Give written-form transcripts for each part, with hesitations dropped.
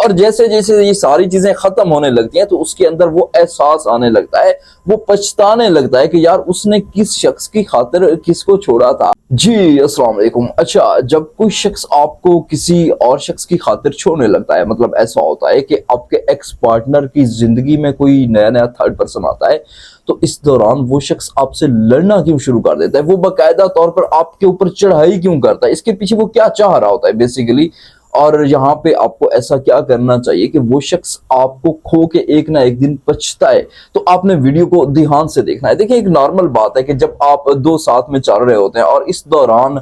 اور جیسے جیسے یہ ساری چیزیں ختم ہونے لگتی ہیں تو اس کے اندر وہ احساس آنے لگتا ہے، وہ پچھتانے لگتا ہے کہ یار اس نے کس شخص کی خاطر کس کو چھوڑا تھا۔ جی السلام علیکم۔ اچھا، جب کوئی شخص آپ کو کسی اور شخص کی خاطر چھوڑنے لگتا ہے، مطلب ایسا ہوتا ہے کہ آپ کے ایکس پارٹنر کی زندگی میں کوئی نیا تھرڈ پرسن آتا ہے، تو اس دوران وہ شخص آپ سے لڑنا کیوں شروع کر دیتا ہے، وہ باقاعدہ طور پر آپ کے اوپر چڑھائی کیوں کرتا ہے، اس کے پیچھے وہ کیا چاہ رہا ہوتا ہے بیسیکلی، اور یہاں پہ آپ کو ایسا کیا کرنا چاہیے کہ وہ شخص آپ کو کھو کے ایک نہ ایک دن پچھتائے۔ تو آپ نے ویڈیو کو دھیان سے دیکھنا ہے۔ دیکھیں، ایک نارمل بات ہے کہ جب آپ دو ساتھ میں چل رہے ہوتے ہیں اور اس دوران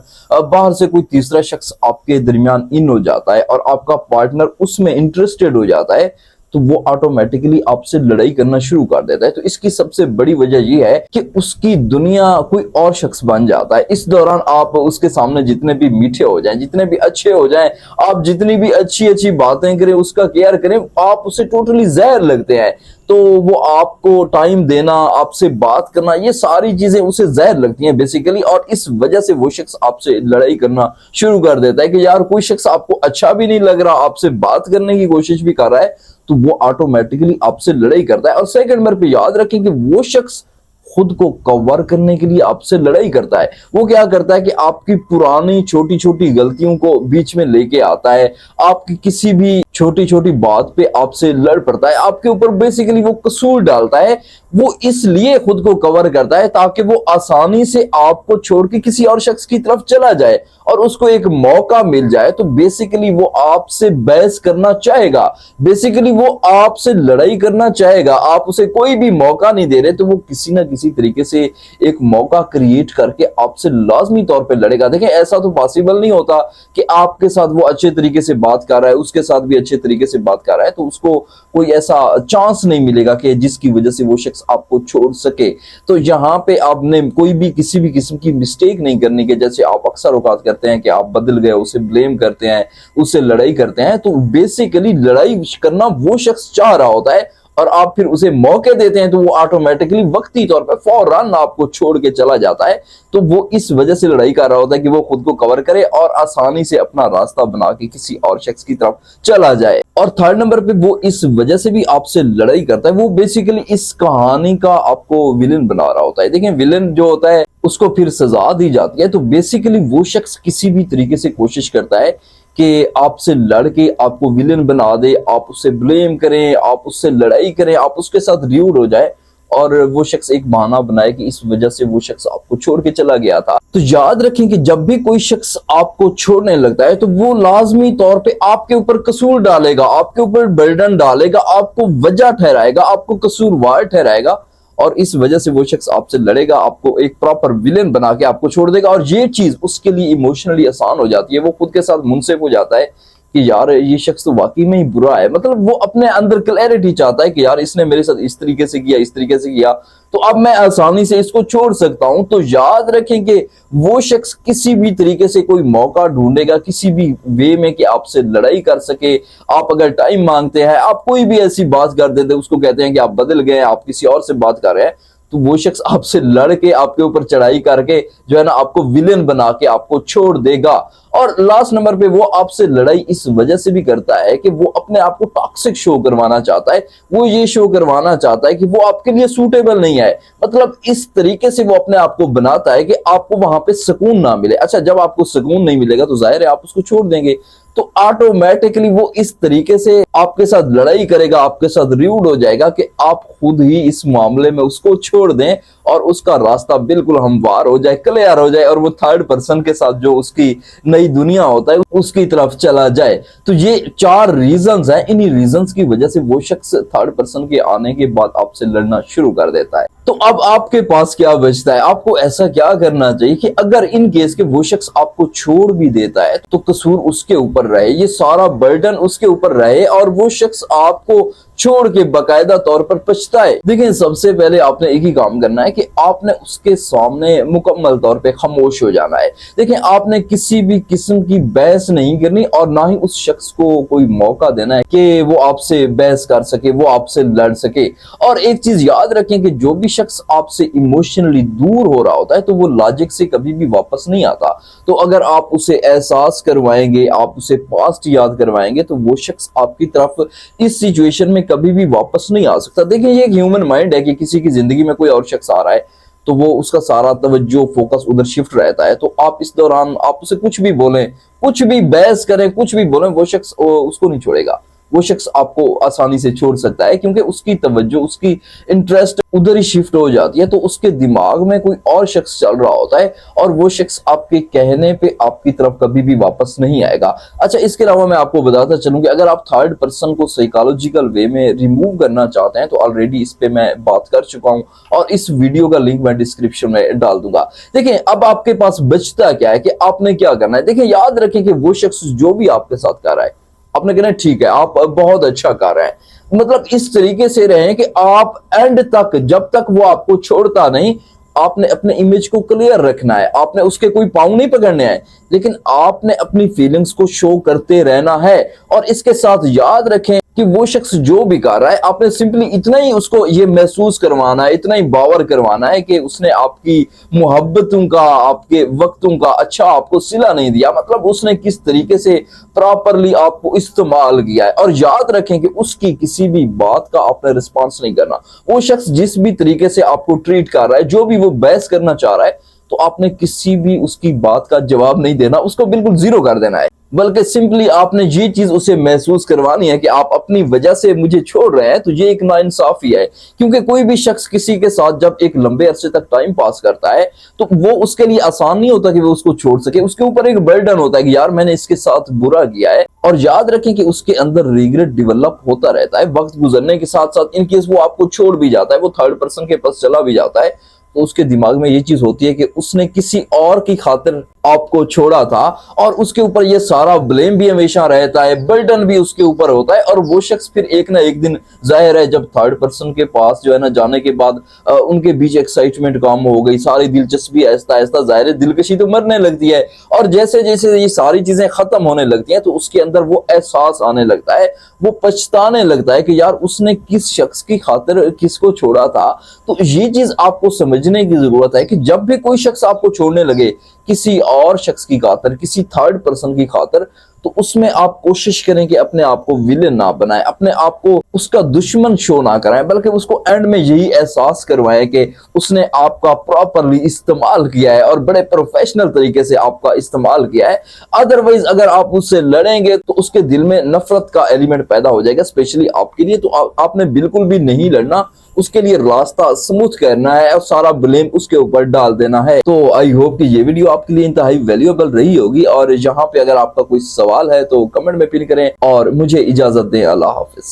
باہر سے کوئی تیسرا شخص آپ کے درمیان ان ہو جاتا ہے اور آپ کا پارٹنر اس میں انٹرسٹڈ ہو جاتا ہے، تو وہ آٹومیٹکلی آپ سے لڑائی کرنا شروع کر دیتا ہے۔ تو اس کی سب سے بڑی وجہ یہ ہے کہ اس کی دنیا کوئی اور شخص بن جاتا ہے۔ اس دوران آپ اس کے سامنے جتنے بھی میٹھے ہو جائیں، جتنے بھی اچھے ہو جائیں، آپ جتنی بھی اچھی باتیں کریں، اس کا کیئر کریں، آپ اسے ٹوٹلی زہر لگتے ہیں۔ تو وہ آپ کو ٹائم دینا، آپ سے بات کرنا، یہ ساری چیزیں اسے زہر لگتی ہیں بیسیکلی، اور اس وجہ سے وہ شخص آپ سے لڑائی کرنا شروع کر دیتا ہے کہ یار کوئی شخص آپ کو اچھا بھی نہیں لگ رہا، آپ سے بات کرنے کی کوشش بھی کر رہا ہے، تو وہ آٹومیٹکلی آپ سے لڑائی کرتا ہے۔ اور سیکنڈ نمبر پہ یاد رکھیں کہ وہ شخص خود کو کور کرنے کے لیے آپ سے لڑائی کرتا ہے۔ وہ کیا کرتا ہے کہ آپ کی پرانی چھوٹی غلطیوں کو بیچ میں لے کے آتا ہے، آپ کی کسی بھی چھوٹی بات پہ آپ سے لڑ پڑتا ہے، آپ کے اوپر بیسیکلی وہ قصور ڈالتا ہے۔ وہ اس لیے خود کو کور کرتا ہے تاکہ وہ آسانی سے آپ کو چھوڑ کے کسی اور شخص کی طرف چلا جائے اور اس کو ایک موقع مل جائے۔ تو بیسیکلی وہ آپ سے بحث کرنا چاہے گا، بیسیکلی وہ آپ سے لڑائی کرنا چاہے گا، آپ اسے کوئی بھی موقع نہیں دے رہے، تو وہ کسی نہ کسی طریقے سے ایک موقع کریٹ کر کے آپ سے لازمی طور پہ لڑے گا۔ دیکھیں، ایسا تو پاسبل نہیں ہوتا کہ آپ کے ساتھ وہ اچھے طریقے سے بات کر رہا ہے، اس کے ساتھ بھی اچھے طریقے سے بات کر رہا ہے، تو اس کو کوئی ایسا چانس نہیں ملے گا کہ جس کی وجہ سے وہ شخص آپ کو چھوڑ سکے۔ تو یہاں پہ آپ نے کوئی بھی کسی بھی قسم کی مسٹیک نہیں کرنی کہ جیسے آپ اکثر اوقات کرتے ہیں کہ آپ بدل گئے، اسے بلیم کرتے ہیں، اس سے لڑائی کرتے ہیں۔ تو بیسیکلی لڑائی کرنا وہ شخص چاہ رہا ہوتا ہے اور آپ پھر اسے موقع دیتے ہیں، تو وہ آٹومیٹکلی وقتی طور پہ فوراً آپ کو چھوڑ کے چلا جاتا ہے۔ تو وہ اس وجہ سے لڑائی کر رہا ہوتا ہے کہ وہ خود کو کور کرے اور آسانی سے اپنا راستہ بنا کے کسی اور شخص کی طرف چلا جائے۔ اور تھرڈ نمبر پہ وہ اس وجہ سے بھی آپ سے لڑائی کرتا ہے، وہ بیسیکلی اس کہانی کا آپ کو ولن بنا رہا ہوتا ہے۔ دیکھیں، ولن جو ہوتا ہے اس کو پھر سزا دی جاتی ہے، تو بیسیکلی وہ شخص کسی بھی طریقے سے کوشش کرتا ہے کہ آپ سے لڑ کے آپ کو ولن بنا دے، آپ اسے بلیم کریں، آپ اس سے لڑائی کریں، آپ اس کے ساتھ ریوڈ ہو جائے اور وہ شخص ایک بہانہ بنائے کہ اس وجہ سے وہ شخص آپ کو چھوڑ کے چلا گیا تھا۔ تو یاد رکھیں کہ جب بھی کوئی شخص آپ کو چھوڑنے لگتا ہے تو وہ لازمی طور پہ آپ کے اوپر قصور ڈالے گا، آپ کے اوپر برڈن ڈالے گا، آپ کو وجہ ٹھہرائے گا، آپ کو قصوروار ٹھہرائے گا، اور اس وجہ سے وہ شخص آپ سے لڑے گا، آپ کو ایک پراپر ولن بنا کے آپ کو چھوڑ دے گا۔ اور یہ چیز اس کے لیے ایموشنلی آسان ہو جاتی ہے، وہ خود کے ساتھ منصف ہو جاتا ہے کہ یار یہ شخص تو واقعی میں ہی برا ہے، مطلب وہ اپنے اندر کلیئرٹی چاہتا ہے کہ یار اس نے میرے ساتھ اس طریقے سے کیا، اس طریقے سے کیا، تو اب میں آسانی سے اس کو چھوڑ سکتا ہوں۔ تو یاد رکھیں کہ وہ شخص کسی بھی طریقے سے کوئی موقع ڈھونڈے گا، کسی بھی وے میں کہ آپ سے لڑائی کر سکے۔ آپ اگر ٹائم مانگتے ہیں، آپ کوئی بھی ایسی بات کر دیتے، اس کو کہتے ہیں کہ آپ بدل گئے، آپ کسی اور سے بات کر رہے ہیں، تو وہ شخص آپ سے لڑ کے آپ کے اوپر چڑھائی کر کے جو ہے نا آپ کو ولن بنا کے آپ کو چھوڑ دے گا۔ اور لاسٹ نمبر پہ وہ آپ سے لڑائی اس وجہ سے بھی کرتا ہے کہ وہ اپنے آپ کو ٹاکسک شو کروانا چاہتا ہے، وہ یہ شو کروانا چاہتا ہے کہ وہ آپ کے لیے سوٹیبل نہیں ہے، مطلب اس طریقے سے وہ اپنے آپ کو بناتا ہے کہ آپ کو وہاں پہ سکون نہ ملے۔ اچھا، جب آپ کو سکون نہیں ملے گا تو ظاہر ہے آپ اس کو چھوڑ دیں گے، تو آٹومیٹکلی وہ اس طریقے سے آپ کے ساتھ لڑائی کرے گا، آپ کے ساتھ ریوڈ ہو جائے گا کہ آپ خود ہی اس معاملے میں اس کو چھوڑ دیں اور اس کا راستہ بالکل ہموار ہو جائے، کلیئر ہو جائے، اور وہ تھرڈ پرسن کے ساتھ جو اس کی نئی دنیا ہوتا ہے اس کی طرف چلا جائے۔ تو یہ 4 ریزنز ہیں، انہی ریزنز کی وجہ سے وہ شخص تھرڈ پرسن کے آنے کے بعد آپ سے لڑنا شروع کر دیتا ہے۔ تو اب آپ کے پاس کیا بچتا ہے؟ آپ کو ایسا کیا کرنا چاہیے کہ اگر ان کیس کہ وہ شخص آپ کو چھوڑ بھی دیتا ہے تو قصور اس کے اوپر رہے، یہ سارا برڈن اس کے اوپر رہے، اور وہ شخص آپ کو چھوڑ کے باقاعدہ طور پر پچھتائے؟ دیکھیں سب سے پہلے آپ نے ایک ہی کام کرنا ہے کہ آپ نے اس کے سامنے مکمل طور پہ خاموش ہو جانا ہے۔ دیکھیں آپ نے کسی بھی قسم کی بحث نہیں کرنی اور نہ ہی اس شخص کو کوئی موقع دینا ہے کہ وہ آپ سے بحث کر سکے، وہ آپ سے لڑ سکے۔ اور ایک چیز یاد رکھیں کہ جو بھی شخص آپ سے ایموشنلی دور ہو رہا ہوتا ہے تو وہ لاجک سے کبھی بھی واپس نہیں آتا۔ تو اگر آپ اسے احساس کروائیں گے، آپ اسے پاسٹ یاد کروائیں گے تو وہ شخص آپ کی طرف اس سچویشن میں کبھی بھی واپس نہیں آ سکتا۔ دیکھیں یہ ایک ہیومن مائنڈ ہے کہ کسی کی زندگی میں کوئی اور شخص آ رہا ہے تو وہ اس کا سارا توجہ فوکس ادھر شفٹ رہتا ہے، تو آپ اس دوران آپ اسے کچھ بھی بولیں، کچھ بھی بحث کریں، کچھ بھی بولیں، وہ شخص اس کو نہیں چھوڑے گا۔ وہ شخص آپ کو آسانی سے چھوڑ سکتا ہے کیونکہ اس کی توجہ، اس کی انٹرسٹ ادھر ہی شفٹ ہو جاتی ہے، تو اس کے دماغ میں کوئی اور شخص چل رہا ہوتا ہے اور وہ شخص آپ کے کہنے پہ آپ کی طرف کبھی بھی واپس نہیں آئے گا۔ اچھا اس کے علاوہ میں آپ کو بتاتا چلوں کہ اگر آپ تھرڈ پرسن کو سائیکالوجیکل وے میں ریموو کرنا چاہتے ہیں تو آلریڈی اس پہ میں بات کر چکا ہوں اور اس ویڈیو کا لنک میں ڈسکرپشن میں ڈال دوں گا۔ دیکھیں اب آپ کے پاس بچتا کیا ہے کہ آپ نے کیا کرنا ہے۔ دیکھیں یاد رکھیں کہ وہ شخص جو بھی آپ کے ساتھ کر رہا ہے، آپ نے کہنا ہے ٹھیک ہے آپ بہت اچھا کر رہے ہیں، مطلب اس طریقے سے رہیں کہ آپ اینڈ تک، جب تک وہ آپ کو چھوڑتا نہیں، آپ نے اپنے امیج کو کلیئر رکھنا ہے، آپ نے اس کے کوئی پاؤں نہیں پکڑنے ہیں، لیکن آپ نے اپنی فیلنگز کو شو کرتے رہنا ہے۔ اور اس کے ساتھ یاد رکھیں کہ وہ شخص جو بھی کر رہا ہے آپ نے سمپلی اتنا ہی اس کو یہ محسوس کروانا ہے، اتنا ہی باور کروانا ہے کہ اس نے آپ کی محبتوں کا، آپ کے وقتوں کا اچھا آپ کو صلہ نہیں دیا، مطلب اس نے کس طریقے سے پراپرلی آپ کو استعمال کیا ہے۔ اور یاد رکھیں کہ اس کی کسی بھی بات کا آپ نے رسپانس نہیں کرنا۔ وہ شخص جس بھی طریقے سے آپ کو ٹریٹ کر رہا ہے، جو بھی وہ بحث کرنا چاہ رہا ہے، تو آپ نے کسی بھی اس کی بات کا جواب نہیں دینا، اس کو بالکل زیرو کر دینا ہے، بلکہ سمپلی آپ نے یہ چیز اسے محسوس کروانی ہے کہ آپ اپنی وجہ سے مجھے چھوڑ رہے ہیں، تو یہ ایک ناانصافی ہے۔ کیونکہ کوئی بھی شخص کسی کے ساتھ جب ایک لمبے عرصے تک ٹائم پاس کرتا ہے تو وہ اس کے لیے آسان نہیں ہوتا کہ وہ اس کو چھوڑ سکے، اس کے اوپر ایک برڈن ہوتا ہے کہ یار میں نے اس کے ساتھ برا کیا ہے۔ اور یاد رکھیں کہ اس کے اندر ریگریٹ ڈیولپ ہوتا رہتا ہے وقت گزرنے کے ساتھ ساتھ۔ ان کیس وہ آپ کو چھوڑ بھی جاتا ہے، وہ تھرڈ پرسن کے پاس چلا بھی جاتا ہے، تو اس کے دماغ میں یہ چیز ہوتی ہے کہ اس نے کسی اور کی خاطر آپ کو چھوڑا تھا، اور اس کے اوپر یہ سارا بلیم بھی ہمیشہ رہتا ہے، برڈن بھی اس کے اوپر ہوتا ہے۔ اور وہ شخص پھر ایک نہ ایک دن ظاہر ہے جب تھرڈ پرسن کے پاس جو ہے نا جانے کے بعد ان کے بیچ ایکسائٹمنٹ کام ہو گئی، ساری دلچسپی آہستہ آہستہ ظاہر ہے دلکشی تو مرنے لگتی ہے، اور جیسے جیسے یہ ساری چیزیں ختم ہونے لگتی ہیں تو اس کے اندر وہ احساس آنے لگتا ہے، وہ پچھتانے لگتا ہے کہ یار اس نے کس شخص کی خاطر کس کو چھوڑا تھا۔ تو یہ چیز آپ کو سمجھنے کی ضرورت ہے کہ جب بھی کوئی شخص آپ کو چھوڑنے لگے کسی اور شخص کی خاطر، کسی تھرڈ پرسن کی خاطر، تو اس میں آپ کوشش کریں کہ اپنے آپ کو ویلن نہ بنائیں، اپنے آپ کو اس کا دشمن شو نہ کرائیں، بلکہ اس کو اینڈ میں یہی احساس کروائیں کہ اس نے آپ کا پراپرلی استعمال کیا ہے اور بڑے پروفیشنل طریقے سے آپ کا استعمال کیا ہے۔ ادروائز اگر آپ اس سے لڑیں گے تو اس کے دل میں نفرت کا ایلیمنٹ پیدا ہو جائے گا اسپیشلی آپ کے لیے، تو آپ نے بالکل بھی نہیں لڑنا، اس کے لیے راستہ اسموتھ کرنا ہے اور سارا بلیم اس کے اوپر ڈال دینا ہے۔ تو آئی ہوپ کہ یہ ویڈیو آپ کے لیے انتہائی ویلیوبل رہی ہوگی، اور یہاں پہ اگر آپ کا کوئی سوال ہے تو کمنٹ میں پن کریں اور مجھے اجازت دیں۔ اللہ حافظ۔